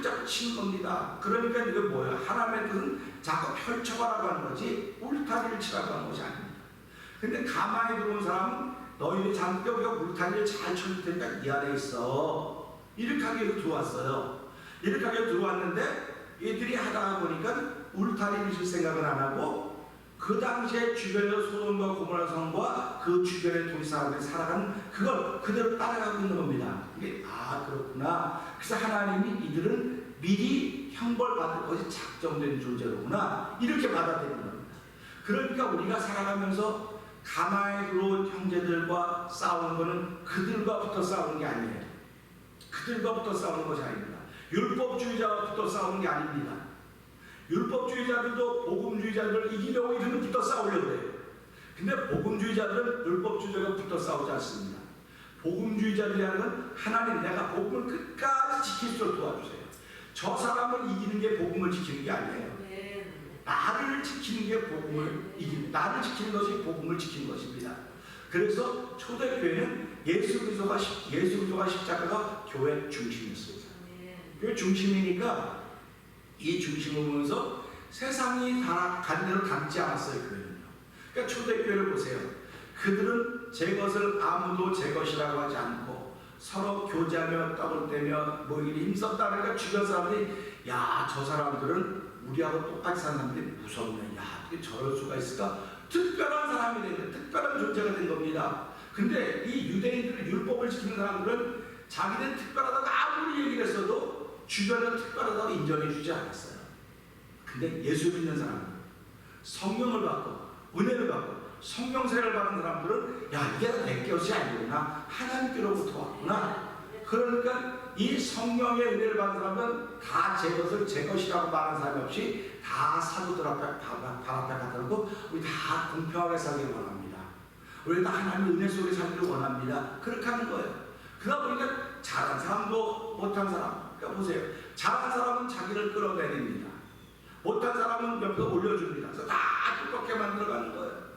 자꾸 치는 겁니다. 그러니까 이거 뭐예요? 하나님의 뜻은 자꾸 펼쳐가라고 하는 거지 울타리를 치라고 하는 것이 아닙니다. 근데 가만히 들어온 사람은 너희들이 장벽이가 울타리를 잘 쳐줄 테니까 이 안에 있어. 이렇게 하기 위해서 들어왔어요. 이렇게 하기 위해서 들어왔는데 얘들이 하다가 보니까 울타리를 칠 생각은 안 하고 그 당시에 주변에 소돔과 고모라 성과 그 주변의 도시 사람들이 살아가는 그걸 그대로 따라가고 있는 겁니다. 이게 그렇구나. 그래서 하나님이 이들은 미리 형벌받을 것이 작정된 존재로구나. 이렇게 받아들이는 겁니다. 그러니까 우리가 살아가면서 가만히 들어온 형제들과 싸우는 것은 그들과부터 싸우는 게 아니에요. 그들과부터 싸우는 것이 아닙니다. 율법주의자부터 싸우는 게 아닙니다. 율법주의자들도 복음주의자들을 이기려고 이들은 붙어 싸우려고 해요. 근데 복음주의자들은 율법주의자가 붙어 싸우지 않습니다. 복음주의자들이라는 건 하나님 내가 복음을 끝까지 지킬 수 있도록 도와주세요. 저 사람을 이기는 게 복음을 지키는 게 아니에요. 나를 지키는 게 복음을 이기는, 나를 지키는 것이 복음을 지키는 것입니다. 그래서 초대교회는 예수 그리스도가 십자가가 교회 중심이었습니다. 교회 중심이니까 이 중심을 보면서 세상이 간 대로 닮지 않았어요. 교회는요. 그러니까 초대교회를 보세요. 그들은 제 것을 아무도 제 것이라고 하지 않고 서로 교제하며 떡을 떼며 모이기 힘썼다. 그러니까 주변 사람들이 야, 저 사람들은 우리하고 똑같이 사는 사람들이 무섭네. 야, 어떻게 저럴 수가 있을까? 특별한 사람이 된 거예요. 특별한 존재가 된 겁니다. 근데 이 유대인들은 율법을 지키는 사람들은 자기는 특별하다고 아무리 얘기를 했어도 주변은 특별하다고 인정해 주지 않았어요. 근데 예수 믿는 사람은 성령을 받고 은혜를 받고 성령세를 받은 사람들은 야, 이게 내 것이 아니구나. 하나님께로부터 왔구나. 그러니까 이 성령의 은혜를 받은 사람은 다 제 것을 제 것이라고 말하는 사람이 없이 다 사도들 앞에 발 앞에 갖다 놓고 우리 다 공평하게 살기를 원합니다. 우리 다 하나님의 은혜 속에 살기를 원합니다. 그렇게 하는 거예요. 그러다 보니까 잘한 사람도 못한 사람. 그러니까 보세요. 잘한 사람은 자기를 끌어내립니다. 못한 사람은 옆에서 올려줍니다. 그래서 다 두껍게 만들어가는 거예요.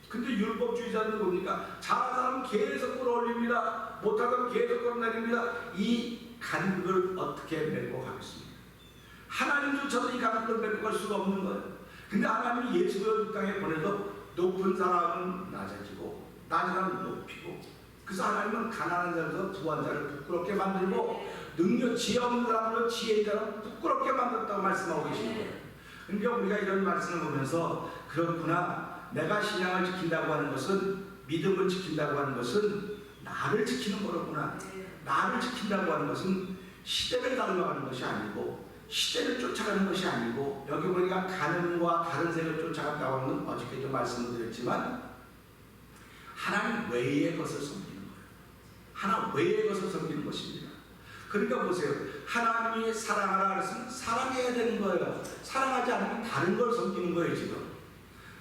근데 율법주의자들은 뭡니까? 잘한 사람은 계속 끌어올립니다. 못한 사람은 계속 끌어내립니다. 이 간극을 어떻게 메고 가겠습니까? 하나님조차도 이 간극을 메고 갈 수가 없는 거예요. 근데 하나님이 예수를 땅에 보내서 높은 사람은 낮아지고 낮은 사람은 높이고, 그래서 하나님은 가난한 자에서 부한 자를 부끄럽게 만들고 능력 지혜 없는 사람을 지혜 있는 사람을 부끄럽게 만들었다고 말씀하고 계시는 거예요. 그러니까 우리가 이런 말씀을 보면서 그렇구나, 내가 신앙을 지킨다고 하는 것은, 믿음을 지킨다고 하는 것은 나를 지키는 거로구나. 나를 지킨다고 하는 것은 시대를 닮아가는 것이 아니고 시대를 쫓아가는 것이 아니고, 여기 보니까 가늠과 다른 색을 쫓아간다고 하는 건 어저께도 말씀을 드렸지만 하나님 외의 것을 섬기는 거예요. 하나님 외의 것을 섬기는 것입니다. 그러니까 보세요. 하나님이 사랑하라 그랬으면 사랑해야 되는 거예요. 사랑하지 않으면 다른 걸 섬기는 거예요. 지금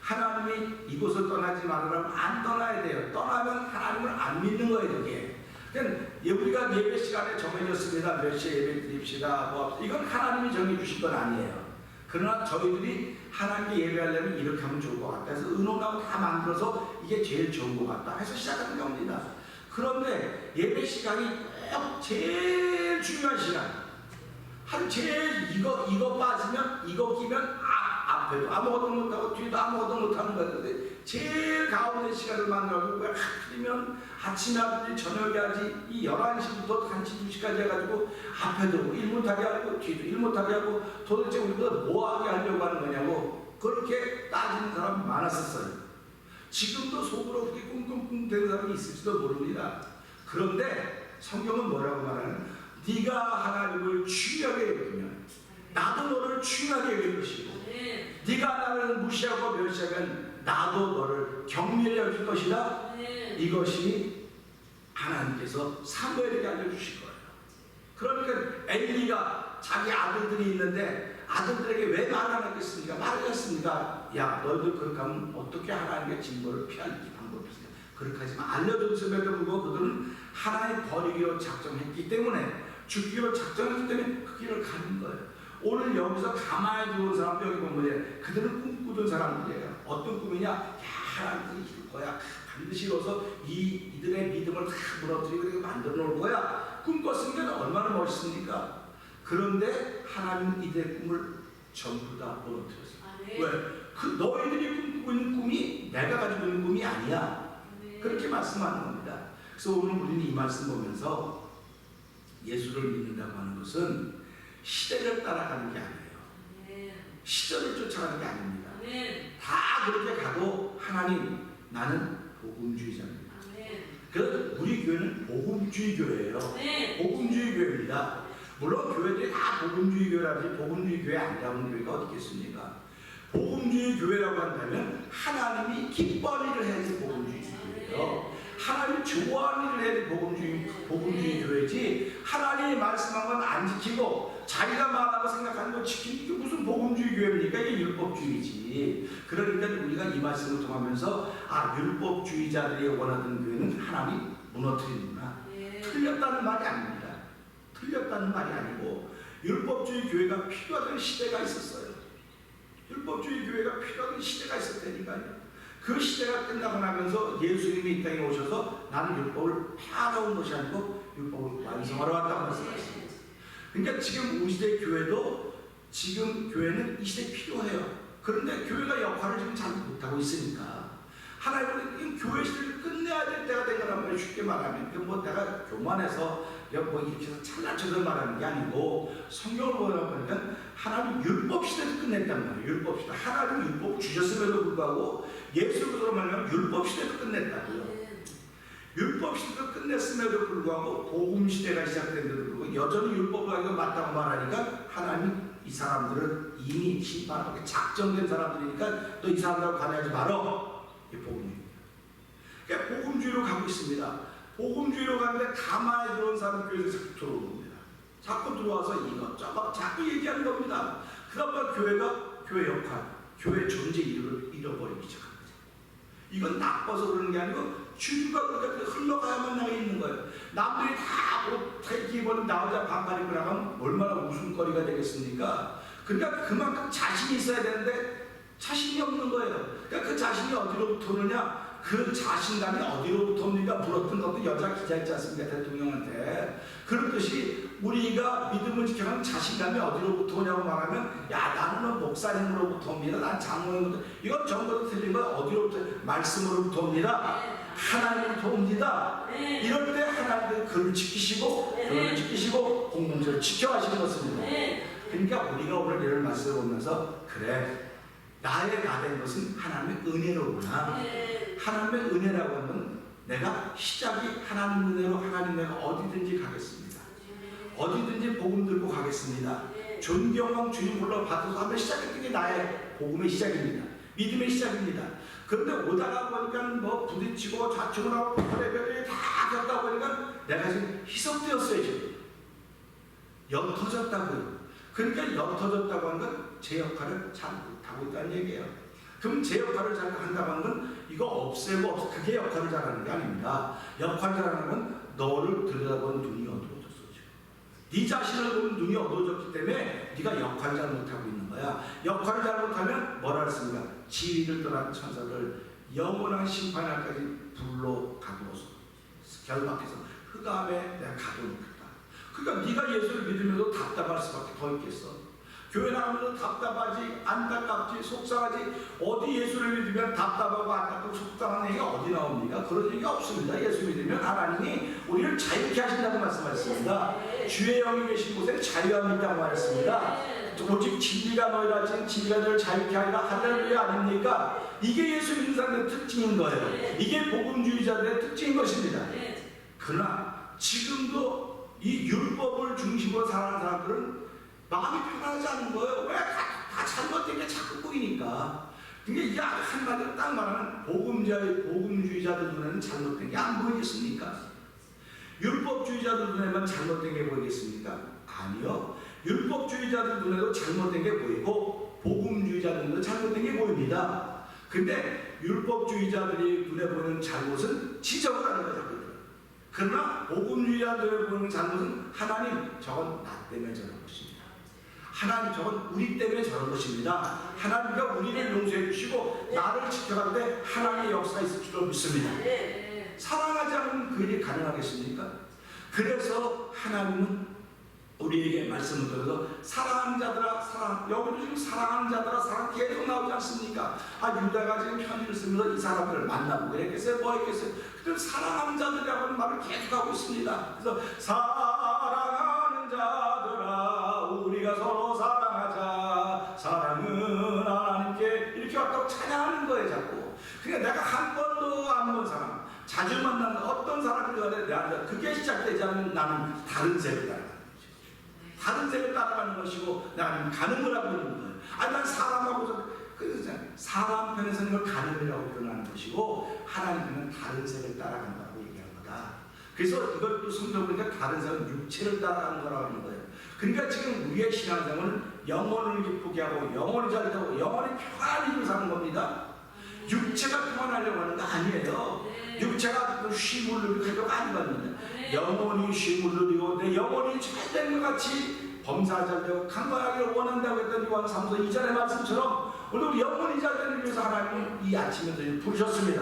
하나님이 이곳을 떠나지 말으라면 안 떠나야 돼요. 떠나면 하나님을 안 믿는 거예요. 그게 그러니까 우리가 예배 시간에 정해졌습니다. 몇 시에 예배 드립시다. 이건 하나님이 정해주신 건 아니에요. 그러나 저희들이 하나님께 예배하려면 이렇게 하면 좋을 것 같다 해서 의논하고 다 만들어서 이게 제일 좋은 것 같다 해서 시작하는 겁니다. 그런데 예배 시간이 꼭 제일 중요한 시간, 한 제일 이거 빠지면 이거 끼면 앞에도 아무것도 못하고 뒤에도 아무것도 못하는 거였는데 제일 가운데 시간을 만들어가지고 하필이면 아침에 하든지 저녁에 하지 이 11시부터 1시 2시까지 해가지고 앞에도 일 못하게 하고 뒤에도 일 못하게 하고 도대체 우리가 뭐하게 하려고 하는 거냐고 그렇게 따지는 사람 많았었어요. 지금도 속으로 그렇게 꿍꿍꿍 되는 사람이 있을지도 모릅니다. 그런데 성경은 뭐라고 말하는? 네가 하나님을 중요하게 여기면 나도 너를 중요하게 여길 것이고, 네가 나를 무시하고 멸시하면 나도 너를 경멸히 여길 것이다. 이것이 하나님께서 사무엘에게 알려주신 거예요. 그러니까 엘리가 자기 아들들이 있는데 아들들에게 왜 말 안 하겠습니까? 말하겠습니까? 야, 너희들 그렇게 하면 어떻게 하나님의 징벌을 피할 방법이 있을까? 그렇게 하지만 알려줬음에도 불구하고 그들은 하나님 버리기로 작정했기 때문에, 죽기로 작정했기 때문에 그 길을 가는 거예요. 오늘 여기서 가만히 들어온 사람 여기 보면 그들은 꿈꾸던 사람들이에요. 어떤 꿈이냐? 야, 하나님이 이룰 거야. 반드시 이뤄서 이들의 믿음을 다 무너뜨리고 이렇게 만들어 놓을 거야. 꿈꿨으니까 얼마나 멋있습니까? 그런데 하나님은 이들의 꿈을 전부 다 무너뜨렸어요. 왜? 그 너희들이 꿈꾸고 있는 꿈이 내가 가지고 있는 꿈이 아니야. 그렇게 말씀하는 겁니다. 그래서 오늘 우리는 이 말씀 보면서 예수를 믿는다고 하는 것은 시대를 따라가는 게 아니에요. 시절을 쫓아가는 게 아닙니다. 다 그렇게 가도 하나님, 나는 복음주의자입니다. 그 우리 교회는 복음주의 교회예요. 복음주의 교회입니다. 물론 교회들이 다 복음주의 교회라든지 복음주의 교회 아니라는 교회가 어디 있겠습니까? 복음주의 교회라고 한다면 하나님이 기뻐하는 일을 해야지 복음주의 교회예요. 하나님 좋아하는 일을 해야지 복음주의 교회지, 하나님이 말씀한 건 안 지키고 자기가 말하고 생각하는 거 지키는 게 무슨 복음주의 교회입니까? 이게 율법주의지. 그러니까 우리가 이 말씀을 통하면서 율법주의자들이 원하던 교회는 하나님 무너뜨리는구나. 틀렸다는 말이 아닙니다. 틀렸다는 말이 아니고 율법주의 교회가 필요하던 시대가 있었어요. 율법주의 교회가 필요하던 시대가 있었다니까요. 그 시대가 끝나고 나면서 예수님이 이 땅에 오셔서 나는 율법을 폐하러 온 것이 아니고 율법을 완성하러 왔다고 말씀하십니다. 그러니까 지금 우리 시대 교회도, 지금 교회는 이 시대에 필요해요. 그런데 교회가 역할을 지금 잘 못하고 있으니까 하나님은 교회 시대를 끝내야 될 때가 된 거란 말이에요. 쉽게 말하면 뭐 내가 교만해서 뭐 이렇게 해서 잘난쳐서 말하는 게 아니고, 성경을 보면 하나님 율법 시대도 끝냈단 말이에요. 율법 시대. 하나님 율법 주셨음에도 불구하고 예수 그리스도로 말하면 율법 시대도 끝냈다고요. 율법 시대도 끝냈음에도 불구하고 복음 시대가 시작된데도 불구하고 여전히 율법을 하기가 맞다고 말하니까 하나님, 이 사람들은 이미 심판하고 작정된 사람들이니까 너 이 사람들하고 관여하지 말어. 이게 복음입니다. 그러니까 복음주의로 가고 있습니다. 복음주의로 가는데 가만히 들어온 사람 교회에서 자꾸 들어오는 겁니다. 자꾸 들어와서 이것저것 자꾸 얘기하는 겁니다. 그러면 교회가 교회 역할, 교회 존재 잃어버리기 시작합니다. 이건 나빠서 그러는 게 아니고 주류가 그렇게 흘러가야만 나게 있는 거예요. 남들이 다 옷 입어도 나오자 반팔 입고 나가면 얼마나 웃음거리가 되겠습니까? 그러니까 그만큼 자신이 있어야 되는데 자신이 없는 거예요. 그러니까 그 자신이 어디로부터 오느냐? 그 자신감이 어디로부터 옵니까? 물었던 것도 여자 기자 있지 않습니까? 대통령한테. 그렇듯이 우리가 믿음을 지켜가는 자신감이 어디로부터 오냐고 말하면, 야, 나는 목사님으로부터 옵니다. 난 장로님으로부터. 이건 전부 틀린 거 어디로부터? 말씀으로부터 옵니다. 하나님으로부터 옵니다. 이럴 때 하나님은 그를 지키시고 교회를 지키시고 공동체를 지켜가시는 것입니다. 그러니까 우리가 오늘 이런 말씀을 보면서, 그래, 나의 나 된 것은 하나님의 은혜로구나. 하나님의 은혜라고 하면 내가 시작이 하나님 은혜로 하나님 내가 어디든지 가겠습니다. 어디든지 복음 들고 가겠습니다. 존경왕 주님 불러 받아서 하면 시작했던 게 나의 복음의 시작입니다. 믿음의 시작입니다. 그런데 오다가 보니까 뭐 부딪히고 좌측을 하고 별의별이 다 겪다 보니까 내가 지금 희석되었어요. 지금 옅어졌다고요. 그러니까 옅어졌다고 하는 건 제 역할을 잘 못하고 있다는 얘기예요. 그럼 제 역할을 잘 한다고 하는 건 이거 없애고 그게 역할을 잘하는 게 아닙니다. 역할을 잘하는 건 너를 들여다보는 눈이 어두워졌어. 네 자신을 보는 눈이 어두워졌기 때문에 네가 역할을 잘 못하고 있는 거야. 역할을 잘 못하면 뭐라 했습니까? 지위를 떠난 천사를 영원한 심판날까지 불로 가두어서 결박해서 흑암에 내가 가둬놓겠다. 그러니까 네가 예수를 믿으면서 답답할 수밖에 더 있겠어. 교회 나오면서 답답하지, 안타깝지, 속상하지. 어디 예수를 믿으면 답답하고 안타깝고 속상한 얘기가 어디 나옵니까? 그런 얘기가 없습니다. 예수 믿으면 하나님이 우리를 자유케 하신다고 말씀하셨습니다. 주의 영이 계신 곳에 자유함이 있다고 말했습니다. 오직 진리가 너희라 지금 진리가 너희를 자유케 하리라 할렐루야 아닙니까? 이게 예수 믿는 사람들의 특징인 거예요. 이게 복음주의자들의 특징인 것입니다. 그러나 지금도 이 율법을 중심으로 살아가는 사람들은 마음이 편하지 않은 거예요. 왜? 다 잘못된 게 자꾸 보이니까. 그러니까 이게 한마디로 딱 말하면 복음주의자들 눈에는 잘못된 게 안 보이겠습니까? 율법주의자들 눈에만 잘못된 게 보이겠습니까? 아니요. 율법주의자들 눈에도 잘못된 게 보이고 복음주의자들 눈에도 잘못된 게 보입니다. 근데 율법주의자들이 눈에 보이는 잘못은 지적을 하는 거죠. 그러나 복음주의자들이 보이는 잘못은 하나님 저건 나 때문에 저런 것입니다. 하나님 저건 우리 때문에 저런 것입니다. 하나님과 우리를 용서해 주시고 나를 지켜갈 때 하나님의 역사가 있을 줄로 믿습니다. 사랑하지 않으면 그 일이 가능하겠습니까? 그래서 하나님은 우리에게 말씀을 드려서 사랑하는 자들아 사랑, 여기도 지금 사랑하는 자들아 사랑 계속 나오지 않습니까? 유다가 지금 편지를 쓰면서 이 사람들을 만나고 그랬겠어요? 뭐 했겠어요? 그럼 사랑하는 자들이라고 하는 말을 계속하고 있습니다. 그래서 사랑하는 자들아 우리가 서로 사랑하자 사랑은 하나님께 이렇게 왔다고 찬양하는 거예요 자꾸. 그러니까 내가 한 번도 안 본 사람 자주 만나는 어떤 사람을 가야 돼? 그게 시작되지 않으면 나는 다른 색을 따라가는 거죠. 다른 색을 따라가는 것이고 나는 가늠을 하고 있는 거예요. 난 사람하고 사람 편에서는 이걸 가늠이라고 표현하는 것이고 하나님 편은 다른 색을 따라간다고 얘기하는 거다. 그래서 이것도 성경 보니까 다른 색은 육체를 따라가는 거라고 하는 거예요. 그러니까 지금 우리의 신앙생활은 영혼을 기쁘게 하고 영혼을 잘 하고 영혼이 평안히 사는 겁니다. 육체가 평안하려고 하는 거 아니에요. 육체가 쉼을 누리고 하는 겁니다. 영혼이 쉼을 누리고 내 영혼이 잘된 것 같이 범사하지 않고 강건하기를 원한다고 했던 요한 3서 2절의 말씀처럼 오늘 우리 영혼이 잘되는 위해서 하나님은 이 아침에 부르셨습니다.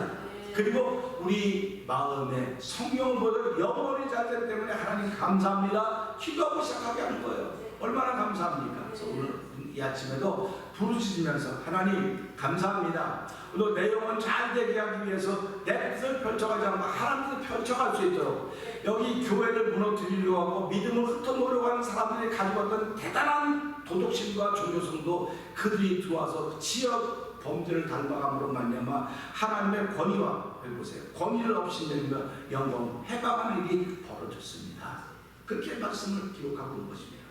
그리고 우리 마음에 성령을 보여 영혼이 잘되기 때문에 하나님 감사합니다. 기도하고 시작하게 하는 거예요. 얼마나 감사합니까? 그래서 오늘 이 아침에도 부르짖으면서 하나님 감사합니다. 오늘 내 영혼 잘 되게 하기 위해서 내 뜻을 펼쳐가지 않고 하나님 뜻을 펼쳐갈 수 있도록 여기 교회를 무너뜨리려고 하고 믿음을 흩어놓으려고 하는 사람들이 가지고 왔던 대단한 도덕심과 종교성도 그들이 들어와서 지역 범죄를 닮아감으로 말미암아 하나님의 권위와 보세요. 권위를 없애며 영광 해방하는 일이 벌어졌습니다. 그렇게 말씀을 기록하고 있는 것입니다.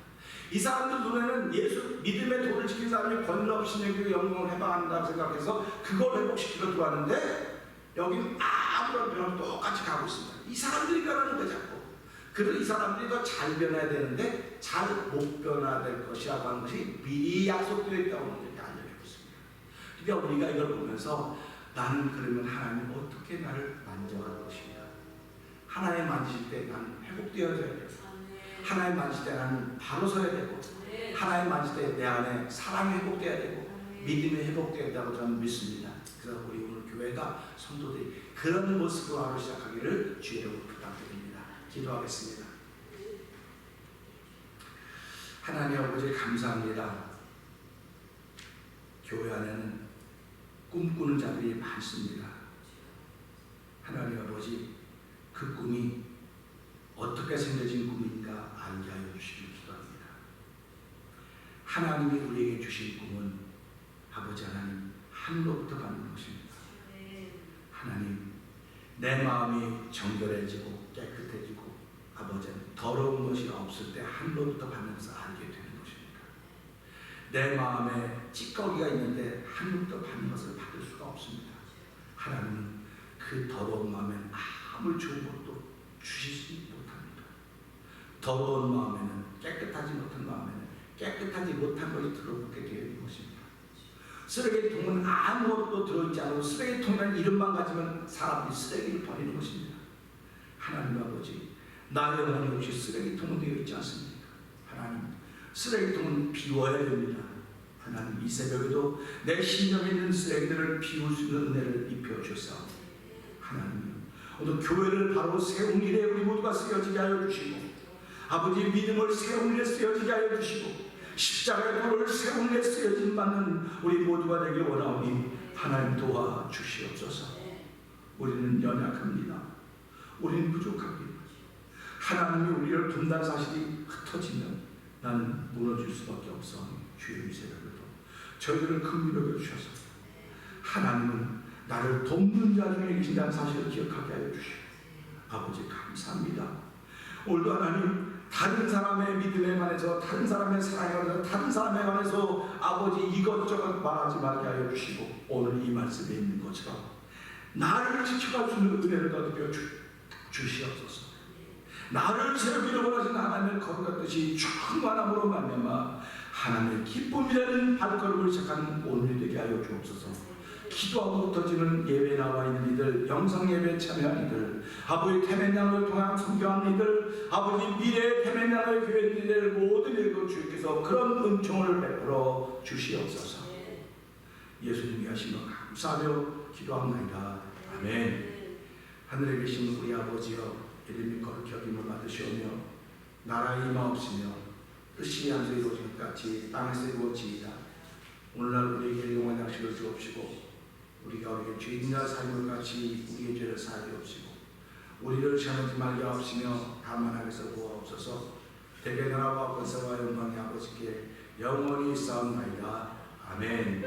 이 사람들 눈에는 예수 믿음의 도를 지킨 사람이 권위 없애며 영광을 해방한다고 생각해서 그걸 회복시키려 들어왔는데 여기는 아무런 변화 똑같이 가고 있습니다. 이 사람들이 변하는 거죠. 그래서 이 사람들이 더 잘 변해야 되는데 잘 못 변화될 것이라고 하는 것이 미리 약속되어 있다고 이렇게 알려주고 있습니다. 그러니까 우리가 이걸 보면서 나는 그러면 하나님 어떻게 나를 만져갈 것인가? 하나님 만지실 때 나는 회복되어야 돼요. 하나님 만질 때 나는 바로 서야 되고 하나님 만질 때 내 안에 사랑이 회복되어야 되고 믿음이 회복되어야 된다고 저는 믿습니다. 그래서 우리 오늘 교회가 성도들이 그런 모습으로 하루 시작하기를 주의 이름으로 부탁드립니다. 기도하겠습니다. 하나님 아버지 감사합니다. 교회 안에는 꿈꾸는 자들이 많습니다. 하나님 아버지 그 꿈이 어떻게 생겨진 꿈인가 알게 하여 주시길 기도합니다. 하나님이 우리에게 주신 꿈은 아버지 하나님 하늘로부터 가는 것입니다. 하나님 내 마음이 정결해지고 깨끗해지고 아버지 더러운 것이 없을 때 하늘로부터 가면서 알게 되는 것입니다. 내 마음에 찌꺼기가 있는데 하늘로부터 받는 것을 받을 수가 없습니다. 하나님은 그 더러운 마음엔 아무리 좋은 것도 주시지 못합니다. 더러운 마음에는 깨끗하지 못한 마음에는 깨끗하지 못한 것이 들어오게 되는 것입니다. 쓰레기통은 아무것도 들어있지 않고 쓰레기통이라는 이름만 가지면 사람이 쓰레기를 버리는 것입니다. 하나님 아버지 나의 영혼이 혹시 쓰레기통은 되어 있지 않습니까? 하나님 쓰레기통은 비워야 됩니다. 하나님 이 새벽에도 내 심령에 있는 쓰레기들을 비울 수 있는 은혜를 입혀주셔서 하나님 오늘 교회를 바로 세운 일에 우리 모두가 쓰여지게 하여 주시고 아버지 믿음을 세운 일에 쓰여지게 하여 주시고 십자가의 도를 세운 일에 쓰여진 받는 우리 모두가 되길 원하오니 하나님 도와주시옵소서. 우리는 연약합니다. 우리는 부족합니다. 하나님이 우리를 돕는 사실이 흩어지면 난 무너질 수밖에 없어. 주의 새벽에도 저희들을 긍휼하게 주셔서 하나님은 나를 돕는 자 중에 계신다는 사실을 기억하게 하여 주시고 아버지 감사합니다. 오늘도 하나님 다른 사람의 믿음에 관해서 다른 사람의 사랑에 관해서 다른 사람에 관해서 아버지 이것저것 말하지 말게 하여 주시고 오늘 이 말씀에 있는 것처럼 나를 지켜갈 수 있는 은혜를 더듬여 주시옵소서. 나를 세우기를 원하시는 하나님의 거룩하듯이 충만함으로 말미암아 하나님의 기쁨이라는 발걸음을 시작하는 오늘이 되게 하여 주옵소서. 기도하고 터지는 예배 나와 있는 이들, 영상 예배 참여한 이들, 아버지 태면양을 통한 선교한 이들, 아버지 미래의 태면양의 교회들의 모든 일도 주께서 그런 은총을 베풀어 주시옵소서. 예수님이 하신 것 감사하며 기도합니다. 아멘. 하늘에 계신 우리 아버지여, 이름이 거룩히 여김을 받으시오며 나라의 임하옵시며 뜻이 하늘에서 이루어진 것 같이 땅에서 이루어지이다. 오늘날 우리에게 영원한 양식을 주옵시고 우리가 우리에게 죄인이나 사는 것 같이 우리의 죄를 사하옵시고 우리를 시험하지 말게 하옵시며 다만 악에서 구하옵소서. 대개 나라와 권세와 영광이 아버지께 영원히 쌓옵나이다. 아멘.